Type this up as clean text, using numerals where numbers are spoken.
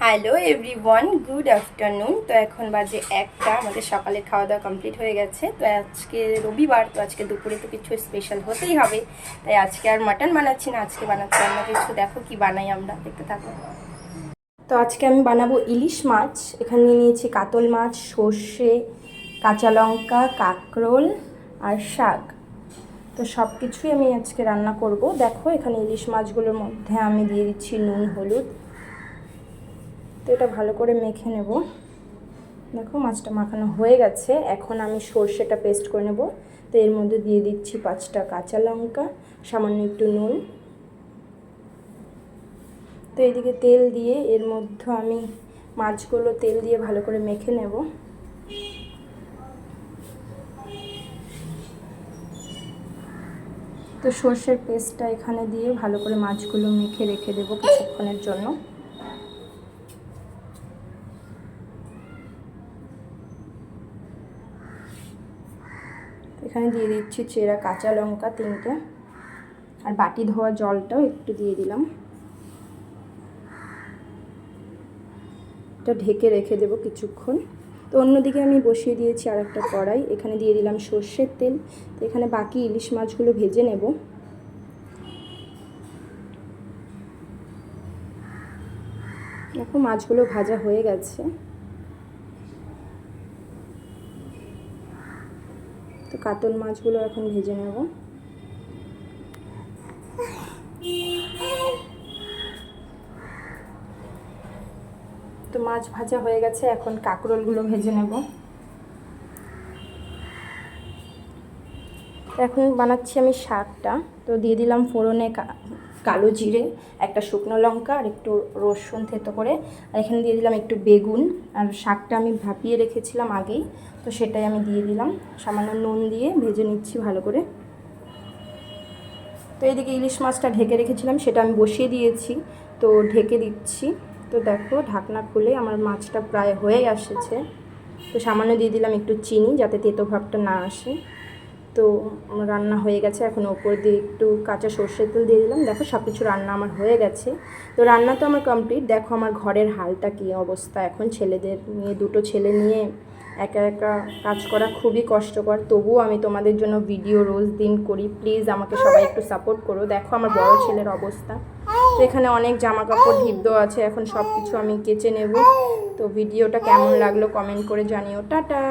Hello everyone, good afternoon. তো এখন বাজে একটা, আমাদের সকালে খাওয়া দাওয়া কমপ্লিট হয়ে গেছে। তো আজকে রবিবার, তো আজকে দুপুরে তো কিছু স্পেশাল হতেই হবে। তাই আজকে আর মাটন বানাচ্ছি না, আজকে বানাচ্ছি অন্য কিছু। দেখো কি বানাই আমরা, দেখতে থাকো। তো আজকে আমি বানাবো ইলিশ মাছ। এখানে নিয়েছি কাতল মাছ, সর্ষে, কাঁচা লঙ্কা, কাঁকরোল আর শাক। তো সব কিছুই আমি আজকে রান্না করব। দেখো এখানে ইলিশ মাছগুলোর মধ্যে আমি দিয়ে দিচ্ছি নুন, হলুদ। তো এটা ভালো করে মেখে নেব। দেখো মাছটা মাখানো হয়ে গেছে। এখন আমি সর্ষেটা পেস্ট করে নেব। তো এর মধ্যে দিয়ে দিচ্ছি 5টা কাঁচা লঙ্কা, সামান্য একটু নুন। তো এদিকে তেল দিয়ে এর মধ্যে আমি মাছগুলো তেল দিয়ে ভালো করে মেখে নেব। তো সর্ষের পেস্টটা এখানে দিয়ে ভালো করে মাছগুলো মেখে রেখে দেবো কিছুক্ষণের জন্য। এখানে দিয়ে দিচ্ছি চেরা কাঁচা লঙ্কা 3টে, আর বাটি ধোয়া জলটাও একটু দিয়ে দিলাম। এটা ঢেকে রেখে দেবো কিছুক্ষণ। তো অন্যদিকে আমি বসিয়ে দিয়েছি আর একটা কড়াই। এখানে দিয়ে দিলাম সর্ষের তেল। তো এখানে বাকি ইলিশ মাছগুলো ভেজে নেব। দেখো মাছগুলো ভাজা হয়ে গেছে। তো কাতল মাছগুলো এখন ভেজে নেব। তো মাছ ভাজা হয়ে গেছে, এখন কাঁকরোলগুলো ভেজে নেব। এখন বানাচ্ছি আমি শাকটা। তো দিয়ে দিলাম ফোড়নে কালো জিরে, একটা শুকনো লঙ্কা আর একটু রসুন থেতো করে। আর এখানে দিয়ে দিলাম একটু বেগুন। আর শাকটা আমি ভাপিয়ে রেখেছিলাম আগেই, তো সেটাই আমি দিয়ে দিলাম। সামান্য নুন দিয়ে ভেজে নিচ্ছি ভালো করে। তো এইদিকে ইলিশ মাছটা ঢেকে রেখেছিলাম, সেটা আমি বসিয়ে দিয়েছি। তো ঢেকে দিচ্ছি। তো দেখো ঢাকনা খুলে আমার মাছটা প্রায় হয়ে এসেছে। তো সামান্য দিয়ে দিলাম একটু চিনি, যাতে তেতো ভাবটা না আসে। তো রান্না হয়ে গেছে। এখন ওপর দিয়ে একটু কাঁচা সর্ষের তেল দিয়ে দিলাম। দেখো সব কিছু রান্না আমার হয়ে গেছে। তো রান্না তো আমার কমপ্লিট। দেখো আমার ঘরের হালটা কী অবস্থা। এখন ছেলেদের নিয়ে, 2টো ছেলে নিয়ে একা একা কাজ করা খুবই কষ্টকর। তবুও আমি তোমাদের জন্য ভিডিও রোজ দিন করি। প্লিজ আমাকে সবাই একটু সাপোর্ট করো। দেখো আমার বড় ছেলের অবস্থা। তো এখানে অনেক জামা কাপড় ঢিপ দেওয়া আছে, এখন সব কিছু আমি কেচে নেব। তো ভিডিওটা কেমন লাগলো কমেন্ট করে জানিও। টাটা।